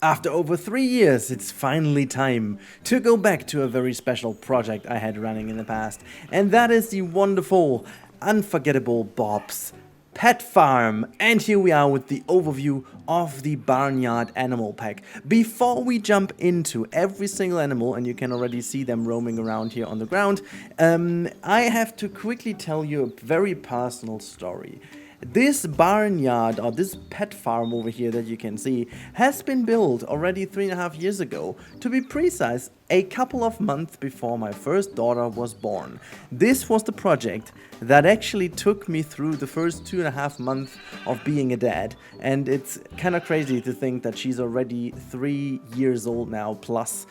After over 3 years, it's finally time to go back to a very special project I had running in the past, and that is the wonderful, unforgettable Bob's Pet Farm. And here we are with the overview of the Barnyard animal pack. Before we jump into every single animal, and you can already see them roaming around here on the ground, I have to quickly tell you a very personal story. This barnyard, or this pet farm over here that you can see, has been built already 3.5 years ago. To be precise, a couple of months before my first daughter was born. This was the project that actually took me through the first 2.5 months of being a dad. And it's kind of crazy to think that she's already 3 years old now plus.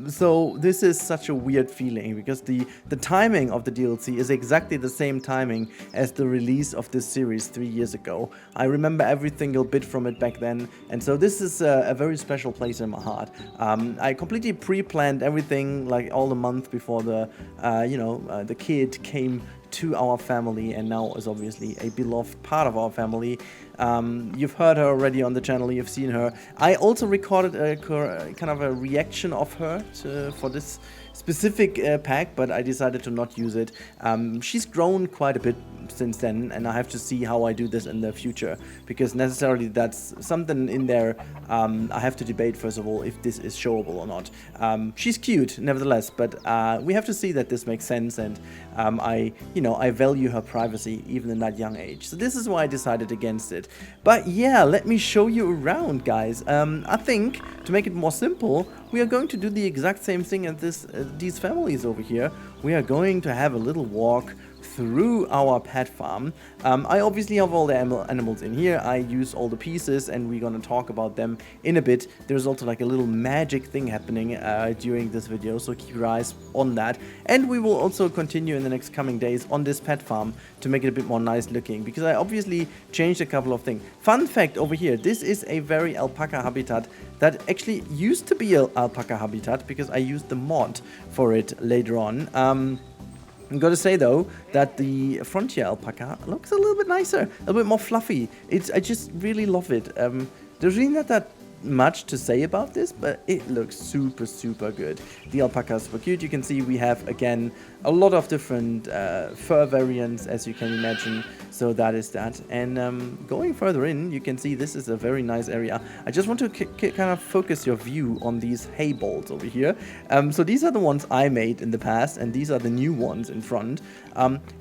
So this is such a weird feeling because the timing of the DLC is exactly the same timing as the release of this series 3 years ago. I remember every single bit from it back then, and so this is a very special place in my heart. I completely pre-planned everything, like all the month before the kid came to our family, and now is obviously a beloved part of our family. You've heard her already on the channel, you've seen her. I also recorded a kind of a reaction of her for this specific pack, but I decided to not use it. She's grown quite a bit since then, and I have to see how I do this in the future, because necessarily that's something in there I have to debate first of all if this is showable or not. She's cute nevertheless, but we have to see that this makes sense, and I value her privacy even in that young age. So this is why I decided against it. But yeah, let me show you around, guys. I think to make it more simple, we are going to do the exact same thing as these families over here. We are going to have a little walk through our pet farm. I obviously have all the animals in here. I use all the pieces, and we're gonna talk about them in a bit. There's also like a little magic thing happening during this video, so keep your eyes on that. And we will also continue in the next coming days on this pet farm to make it a bit more nice looking, because I obviously changed a couple of things. Fun fact over here, this is a very alpaca habitat that actually used to be an alpaca habitat because I used the mod for it later on. I'm gotta say though that the frontier alpaca looks a little bit nicer, a little bit more fluffy. I just really love it. There's really not that much to say about this, but it looks super good. The alpaca is super cute. You can see we have again a lot of different fur variants, as you can imagine. So that is that. And going further in, you can see this is a very nice area. I just want to kind of focus your view on these hay balls over here. So these are the ones I made in the past, and these are the new ones in front.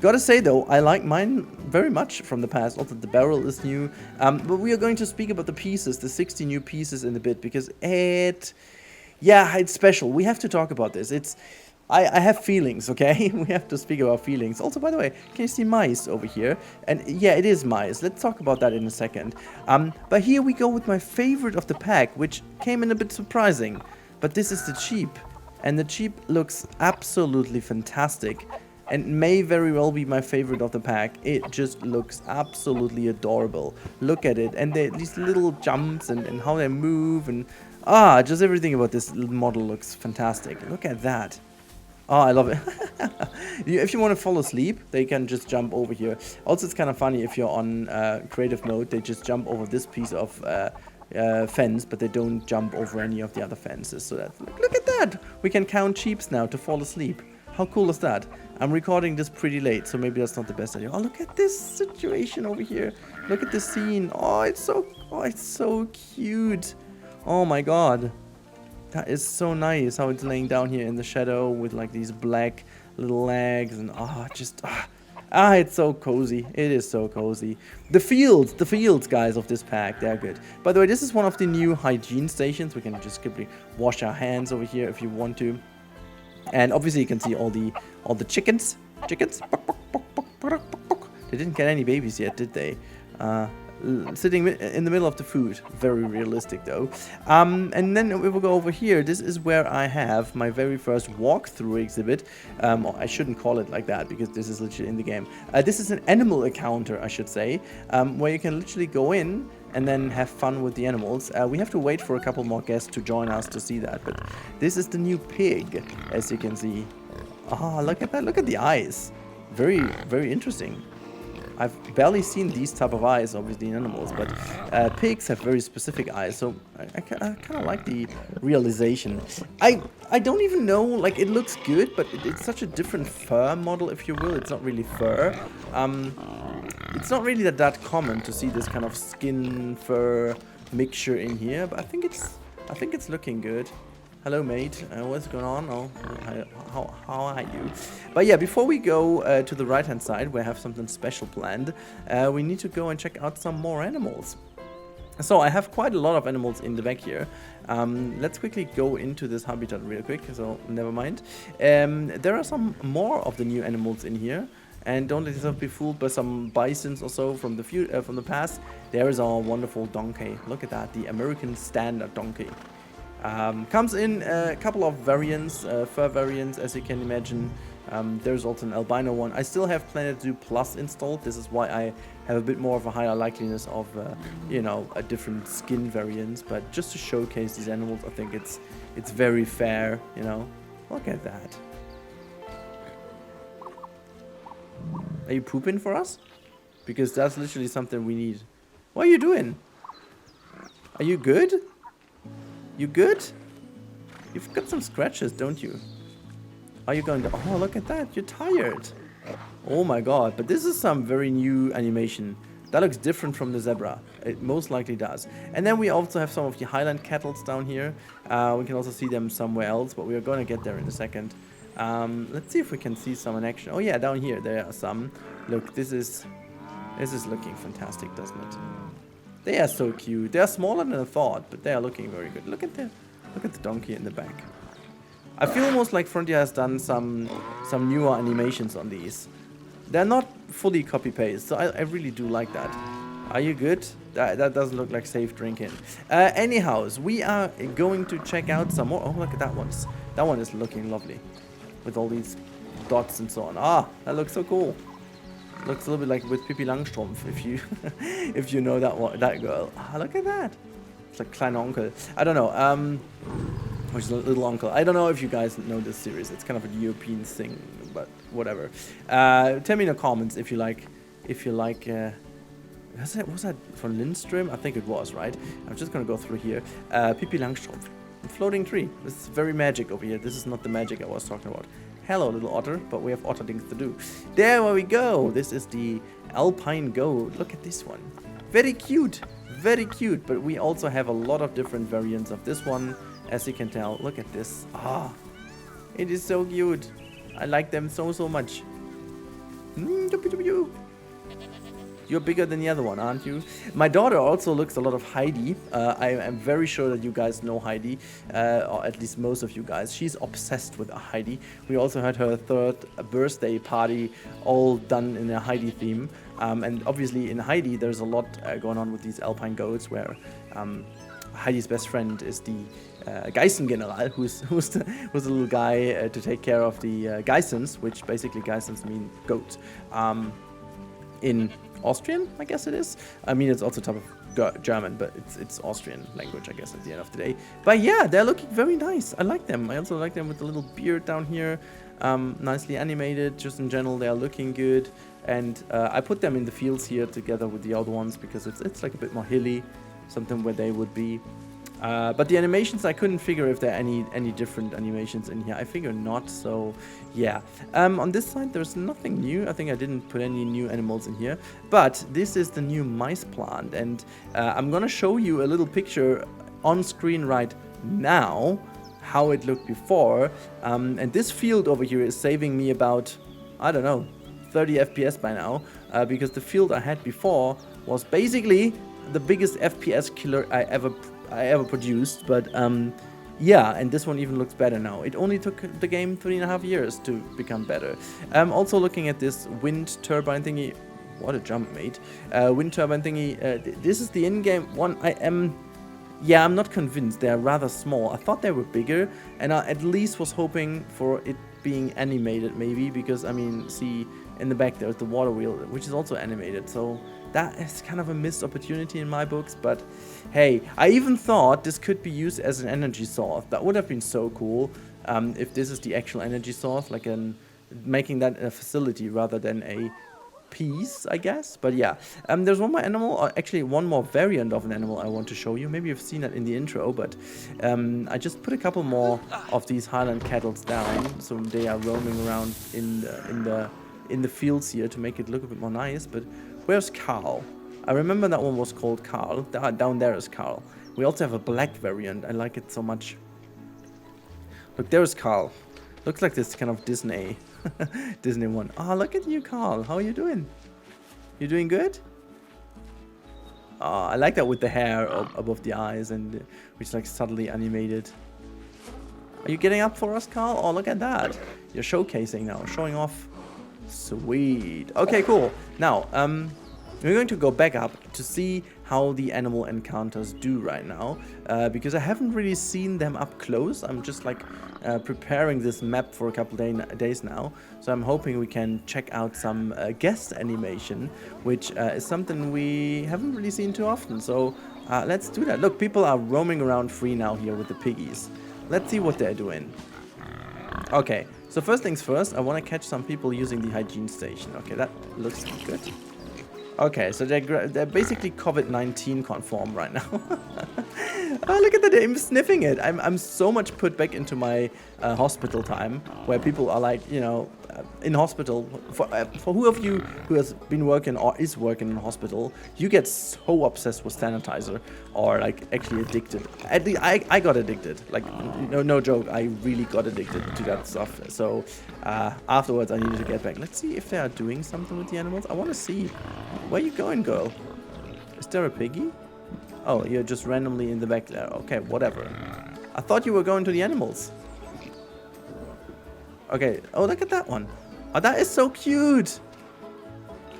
Gotta say though, I like mine very much from the past. Also the barrel is new. But we are going to speak about the pieces, the 60 new pieces in a bit, because it's special. We have to talk about this. I have feelings, okay? We have to speak about feelings. Also, by the way, can you see mice over here? And yeah, it is mice. Let's talk about that in a second. But here we go with my favorite of the pack, which came in a bit surprising. But this is the Cheep. And the Cheep looks absolutely fantastic, and may very well be my favorite of the pack. It just looks absolutely adorable. Look at it, and these little jumps and how they move, and just everything about this model looks fantastic. Look at that. Oh, I love it. If you want to fall asleep, they can just jump over here. Also, it's kind of funny if you're on creative mode, they just jump over this piece of fence, but they don't jump over any of the other fences. So that's, look at that. We can count Cheeps now to fall asleep. How cool is that? I'm recording this pretty late, so maybe that's not the best idea. Oh, look at this situation over here. Look at this scene. Oh, it's so cute. Oh my god. That is so nice how it's laying down here in the shadow with like these black little legs, and it's so cozy. It is so cozy. The fields, guys, of this pack, they're good. By the way, this is one of the new hygiene stations. We can just quickly wash our hands over here if you want to. And obviously you can see all the chickens. They didn't get any babies yet, did they? Sitting in the middle of the food. Very realistic though. And then we will go over here. This is where I have my very first walkthrough exhibit. I shouldn't call it like that because this is literally in the game. This is an animal encounter, I should say, where you can literally go in and then have fun with the animals. We have to wait for a couple more guests to join us to see that, but this is the new pig, as you can see. Look at that. Look at the eyes. Very interesting. I've barely seen these type of eyes, obviously, in animals, but pigs have very specific eyes, so I kind of like the realization. I don't even know, like, it looks good, but it's such a different fur model, if you will. It's not really fur. It's not really that common to see this kind of skin fur mixture in here, but I think it's looking good. Hello, mate. What's going on? Oh, how are you? But yeah, before we go to the right-hand side, we have something special planned. We need to go and check out some more animals. So I have quite a lot of animals in the back here. Let's quickly go into this habitat real quick, so never mind. There are some more of the new animals in here. And don't let yourself be fooled by some bisons or so from the past. There is our wonderful donkey. Look at that, the American standard donkey. Comes in a couple of variants, fur variants, as you can imagine. There's also an albino one. I still have Planet Zoo Plus installed. This is why I have a bit more of a higher likeliness of, you know, a different skin variants. But just to showcase these animals, I think it's very fair, you know. Look at that. Are you pooping for us? Because that's literally something we need. What are you doing? Are you good? You good? You've got some scratches, don't you? Are you going to... Oh, look at that. You're tired. Oh my god. But this is some very new animation. That looks different from the zebra. It most likely does. And then we also have some of the Highland Cattles down here. We can also see them somewhere else, but we are going to get there in a second. Let's see if we can see some in action. Oh yeah, down here there are some. Look, this is looking fantastic, doesn't it? They are so cute. They are smaller than I thought, but they are looking very good. Look at the donkey in the back. I feel almost like Frontier has done some newer animations on these. They're not fully copy-paste, so I really do like that. Are you good? That doesn't look like safe drinking. Anyhows, we are going to check out some more. Oh, look at that one. That one is looking lovely. With all these dots and so on. Ah, that looks so cool. Looks a little bit like with Pippi Langstrumpf, if you if you know that girl. Ah, look at that. It's like Klein Onkel. I don't know. Which is a little uncle. I don't know if you guys know this series. It's kind of a European thing, but whatever. Tell me in the comments if you like. Was that from Lindström? I think it was, right? I'm just gonna go through here. Pippi Langstrumpf. Floating tree. This is very magic over here. This is not the magic I was talking about. Hello, little otter, but we have otter things to do. There we go. This is the Alpine Goat. Look at this one. Very cute. Very cute. But we also have a lot of different variants of this one. As you can tell. Look at this. Ah, it is so cute. I like them so much. You're bigger than the other one, aren't you? My daughter also looks a lot of Heidi. I am very sure that you guys know Heidi, or at least most of you guys. She's obsessed with Heidi. We also had her third birthday party all done in a Heidi theme. And obviously in Heidi, there's a lot going on with these Alpine Goats, where Heidi's best friend is the Geißengeneral, who's the little guy to take care of the Geissens, which basically Geissens mean goat. In Austrian, I guess it is. I mean, it's also type of German, but it's Austrian language, I guess, at the end of the day. But yeah, they're looking very nice. I like them. I also like them with the little beard down here. Nicely animated. Just in general, they are looking good. And I put them in the fields here together with the other ones because it's like a bit more hilly, something where they would be. But the animations, I couldn't figure if there are any different animations in here. I figure not, so yeah. On this side, there's nothing new. I think I didn't put any new animals in here. But this is the new mice plant, and I'm gonna show you a little picture on screen right now, how it looked before. And this field over here is saving me about, I don't know, 30 FPS by now, because the field I had before was basically the biggest FPS killer I ever produced, but yeah, and this one even looks better now. It only took the game 3.5 years to become better. Also looking at this wind turbine thingy. What a jump, mate. Wind turbine thingy. This is the in-game one. Yeah, I'm not convinced. They're rather small. I thought they were bigger, and I at least was hoping for it being animated, maybe, because, I mean, see, in the back there's the water wheel, which is also animated, so that is kind of a missed opportunity in my books. But hey, I even thought this could be used as an energy source. That would have been so cool, if this is the actual energy source, like making that a facility rather than a piece, I guess. But yeah, there's one more animal, or actually one more variant of an animal I want to show you. Maybe you've seen it in the intro, but I just put a couple more of these Highland Cattles down, so they are roaming around in the fields here to make it look a bit more nice. But where's Carl? I remember that one was called Carl. Down there is Carl. We also have a black variant. I like it so much. Look, there's Carl. Looks like this kind of Disney one. Oh, look at you, Carl. How are you doing? You doing good? Oh, I like that with the hair above the eyes and which is like subtly animated. Are you getting up for us, Carl? Oh, look at that. You're showcasing now, showing off. Sweet. Okay, cool. Now, we're going to go back up to see how the animal encounters do right now, because I haven't really seen them up close. I'm just like preparing this map for a couple days now, so I'm hoping we can check out some guest animation, which is something we haven't really seen too often. So let's do that. Look, people are roaming around free now here with the piggies. Let's see what they're doing. Okay, so first things first, I want to catch some people using the hygiene station. Okay, that looks good. Okay, so they're basically COVID-19 conform right now. Oh, look at that, they're sniffing it. I'm so much put back into my hospital time, where people are like, you know, in hospital. For who of you who has been working or is working in a hospital, you get so obsessed with sanitizer, or like actually addicted. At least I got addicted. Like, no joke, I really got addicted to that stuff. So afterwards, I needed to get back. Let's see if they are doing something with the animals. I want to see. Where you going, girl? Is there a piggy? Oh, you're just randomly in the back there. Okay, whatever. I thought you were going to the animals. Okay. Oh, look at that one. Oh, that is so cute.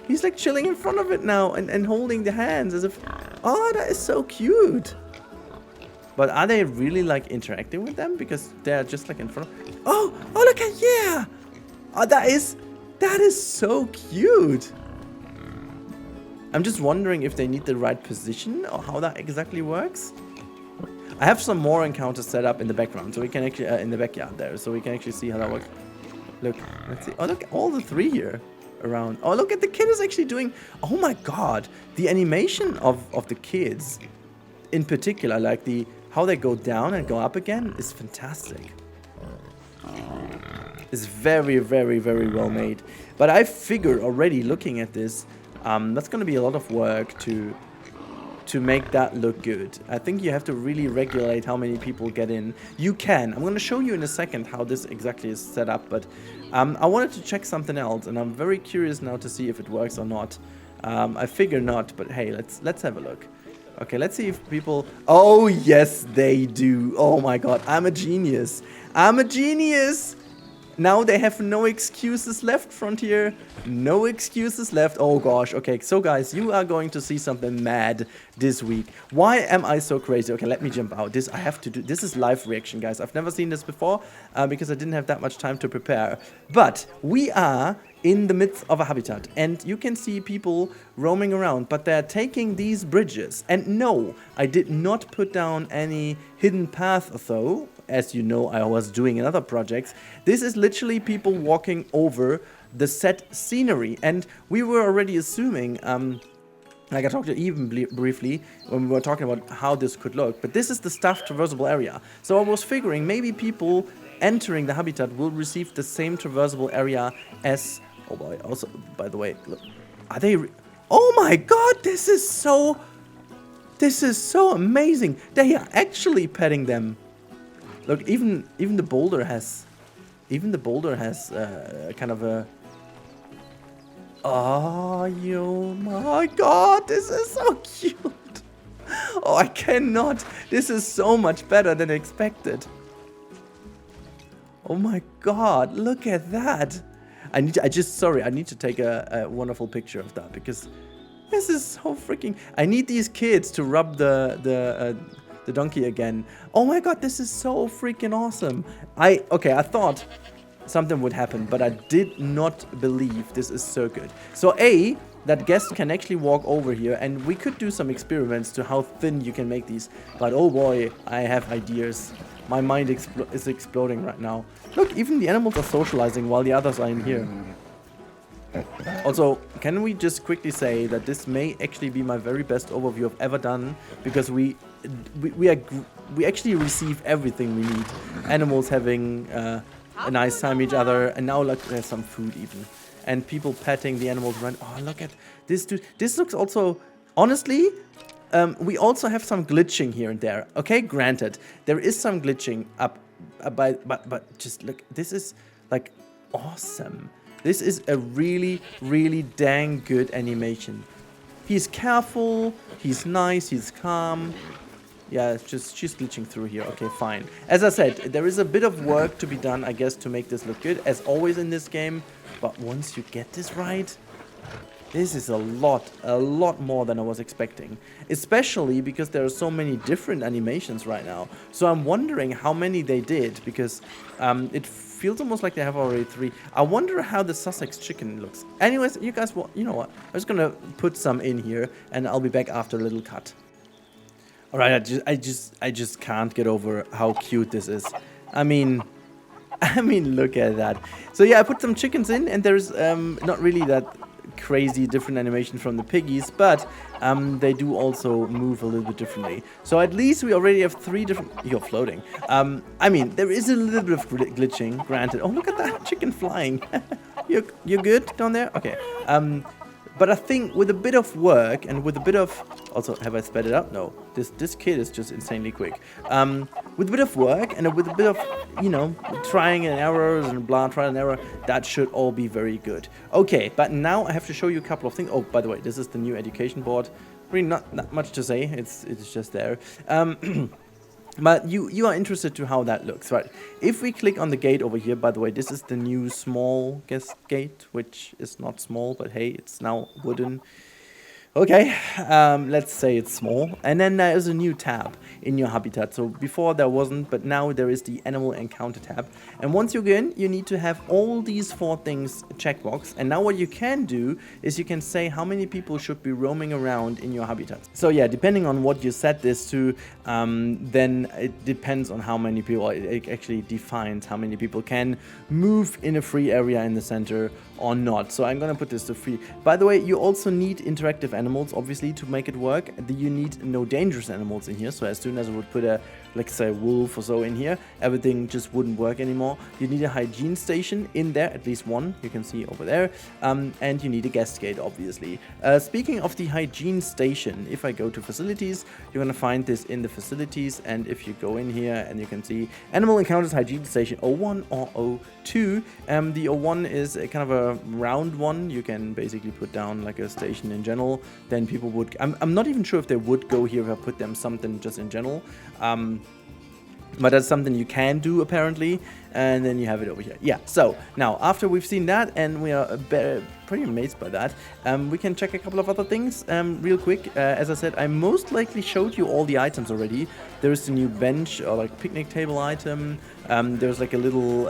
He's like chilling in front of it now and holding the hands as if... Oh, that is so cute. But are they really like interacting with them? Because they're just like in front of... Oh, look at... Yeah. Oh, that is so cute. I'm just wondering if they need the right position or how that exactly works. I have some more encounters set up in the background, so we can actually in the backyard there, so we can actually see how that works. Look, let's see. Oh, look at all the three here around. Oh, look at the kid is actually doing. Oh my God, the animation of the kids, in particular, like how they go down and go up again, is fantastic. It's very, very, very well made. But I figure already looking at this. That's going to be a lot of work to make that look good. I think you have to really regulate how many people get in. You can. I'm going to show you in a second how this exactly is set up, but I wanted to check something else, and I'm very curious now to see if it works or not. I figure not, but hey, let's have a look. Okay, let's see if people... Oh, yes, they do. Oh my God, I'm a genius. I'm a genius. Now they have no excuses left, Frontier. No excuses left. Oh gosh. Okay, so guys, you are going to see something mad this week. Why am I so crazy? Okay, let me jump out. I have to do... This is live reaction, guys. I've never seen this before because I didn't have that much time to prepare. But we are in the midst of a habitat, and you can see people roaming around, but they're taking these bridges. And no, I did not put down any hidden path though. As you know, I was doing in other projects. This is literally people walking over the set scenery. And we were already assuming, like I talked to even briefly when we were talking about how this could look. But this is the staffed traversable area. So I was figuring maybe people entering the habitat will receive the same traversable area as... Oh boy, also, by the way, look, are they... Oh my God, this is so amazing. They are actually petting them. Look, even the boulder has kind of a... Oh my God, this is so cute. Oh, I cannot. This is so much better than expected. Oh my God, look at that. I need to take a wonderful picture of that because this is so freaking... I need these kids to rub the donkey again. Oh my God, this is so freaking awesome. I thought something would happen, but I did not believe this is so good. So that guest can actually walk over here, and we could do some experiments to how thin you can make these. But oh boy, I have ideas. My mind is exploding right now. Look, even the animals are socializing while the others are in here. Also, can we just quickly say that this may actually be my very best overview I've ever done, because we actually receive everything we need. Animals having a nice time with each other, and now look, there's some food even, and people petting the animals around. Oh, look at this dude. This looks also, honestly, we also have some glitching here and there. Okay, granted, there is some glitching up, but just look, this is like awesome. This is a really, really dang good animation. He's careful, he's nice, he's calm. Yeah, it's just, she's glitching through here. Okay, fine. As I said, there is a bit of work to be done, I guess, to make this look good, as always in this game. But once you get this right, this is a lot more than I was expecting. Especially because there are so many different animations right now. So I'm wondering how many they did, because it feels almost like they have already 3. I wonder how the Sussex chicken looks. Anyways, you guys, you know what? I'm just gonna put some in here, and I'll be back after a little cut. All right, I just can't get over how cute this is. I mean, look at that. So yeah, I put some chickens in, and there's not really that crazy different animation from the piggies, but they do also move a little bit differently. So at least we already have 3 different... You're floating. I mean, there is a little bit of glitching, granted. Oh, look at that chicken flying. You're good down there? Okay. But I think with a bit of work and with a bit of... Also, have I sped it up? No. This kid is just insanely quick. With a bit of work and with a bit of, you know, trying and errors and blah, trial and error, that should all be very good. Okay, but now I have to show you a couple of things. Oh, by the way, this is the new education board. Really not much to say. It's just there. But you are interested to how that looks, right? If we click on the gate over here, by the way, this is the new small guest gate, which is not small, but hey, it's now wooden. Okay, let's say it's small. And then there is a new tab in your habitat. So before there wasn't, but now there is the animal encounter tab. And once you get in, you need to have all these 4 things checkbox. And now what you can do is you can say how many people should be roaming around in your habitat. So yeah, depending on what you set this to, then it depends on how many people. It actually defines how many people can move in a free area in the center or not. So I'm gonna put this to free. By the way, you also need interactive animals, obviously, to make it work. You need no dangerous animals in here. So as soon as I would put a, like say, a wolf or so in here, everything just wouldn't work anymore. You need a hygiene station in there, at least one, you can see over there. And you need a guest gate, obviously. Speaking of the hygiene station, if I go to facilities, you're gonna find this in the facilities. And if you go in here and you can see animal encounters hygiene station 01 or 02. The 01 is a kind of a round one. You can basically put down like a station in general. Then people would... I'm not even sure if they would go here if I put them something just in general. But that's something you can do apparently, and then you have it over here. Yeah, so now after we've seen that and we are pretty amazed by that, we can check a couple of other things real quick. As I said, I most likely showed you all the items already. There is the new bench or like picnic table item. There's like a little,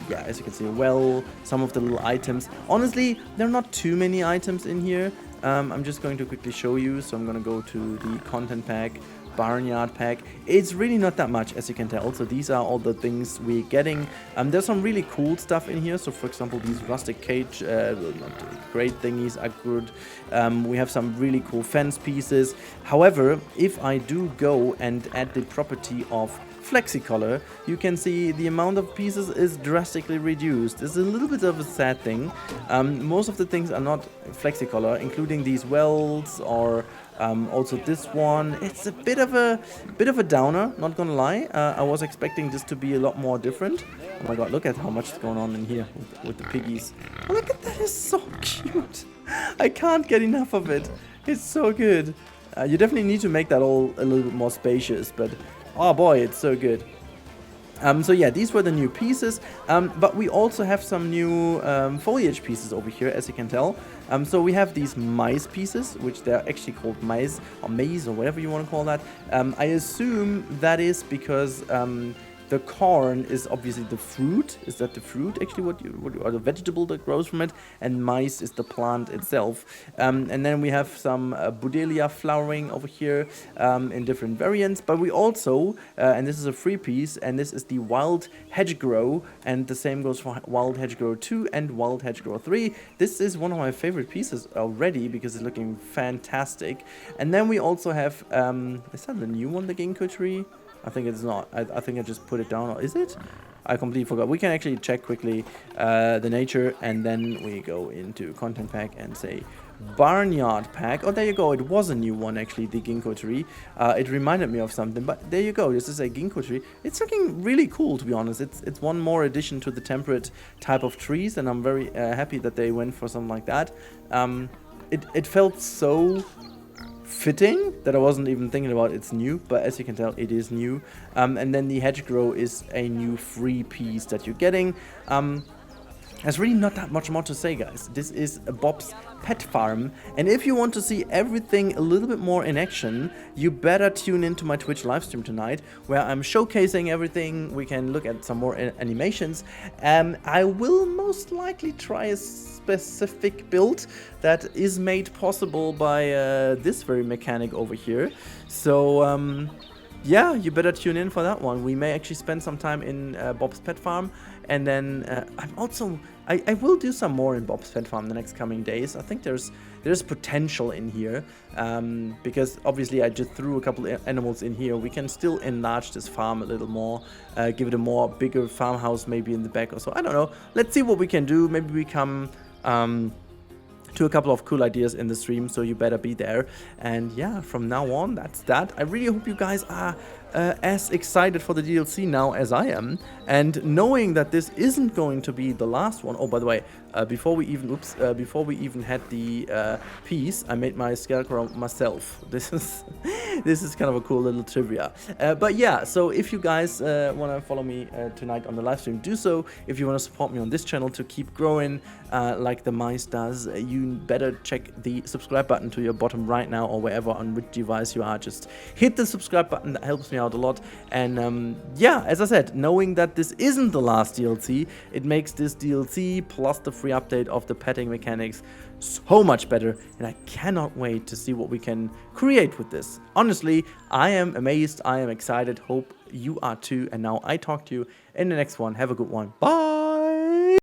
yeah, as you can see, well, some of the little items. Honestly, there are not too many items in here. I'm just going to quickly show you. So I'm going to go to the content pack. Barnyard pack. It's really not that much, as you can tell. So these are all the things we're getting. There's some really cool stuff in here. So for example, these rustic cage great thingies are good. We have some really cool fence pieces. However, if I do go and add the property of FlexiColor, you can see the amount of pieces is drastically reduced. It's a little bit of a sad thing. Most of the things are not FlexiColor, including these wells or also this one. It's a bit of a downer, not gonna lie. I was expecting this to be a lot more different. Oh my god, look at how much is going on in here with the piggies. Oh, look at that, it's so cute. I can't get enough of it. It's so good. You definitely need to make that all a little bit more spacious, but oh boy, it's so good. So yeah, these were the new pieces, but we also have some new foliage pieces over here, as you can tell. So we have these mice pieces, which they're actually called mice or maize or whatever you want to call that. I assume that is because The corn is obviously the fruit. Is that the fruit actually? Or the vegetable that grows from it? And mice is the plant itself. And then we have some Budelia flowering over here in different variants. But we also, and this is a free piece, and this is the wild hedgerow, and the same goes for wild hedgerow 2 and wild hedgerow 3. This is one of my favorite pieces already because it's looking fantastic. And then we also have, is that the new one, the ginkgo tree? I think it's not. I think I just put it down. Or is it? I completely forgot. We can actually check quickly the nature, and then we go into content pack and say Barnyard pack. Oh, there you go. It was a new one, actually, the ginkgo tree. It reminded me of something, but there you go. This is a ginkgo tree. It's looking really cool, to be honest. It's one more addition to the temperate type of trees, and I'm very happy that they went for something like that. It felt so fitting that I wasn't even thinking about it's new, but as you can tell, it is new. And then the hedgerow is a new free piece that you're getting. There's really not that much more to say, guys. This is Bob's Pet Farm, and if you want to see everything a little bit more in action, you better tune into my Twitch live stream tonight, where I'm showcasing everything. We can look at some more animations. I will most likely try a specific build that is made possible by this very mechanic over here. So yeah, you better tune in for that one. We may actually spend some time in Bob's Pet Farm, and then I will do some more in Bob's Pet Farm the next coming days. I think there's potential in here, because obviously I just threw a couple of animals in here. We can still enlarge this farm a little more, give it a more bigger farmhouse maybe in the back or so. I don't know. Let's see what we can do. Maybe we come to a couple of cool ideas in the stream, so you better be there. And yeah, from now on, that's that. I really hope you guys are as excited for the DLC now as I am, and knowing that this isn't going to be the last one. Oh, by the way, before we even had the piece, I made my scarecrow myself. This is kind of a cool little trivia. But yeah, so if you guys want to follow me tonight on the live stream, do so. If you want to support me on this channel to keep growing like the mice does, you better check the subscribe button to your bottom right now, or wherever on which device you are. Just hit the subscribe button. That helps me out a lot. And yeah, as I said, knowing that this isn't the last DLC, it makes this DLC plus the free update of the petting mechanics so much better, and I cannot wait to see what we can create with this. Honestly, I am amazed, I am excited, hope you are too, and now I talk to you in the next one. Have a good one. Bye!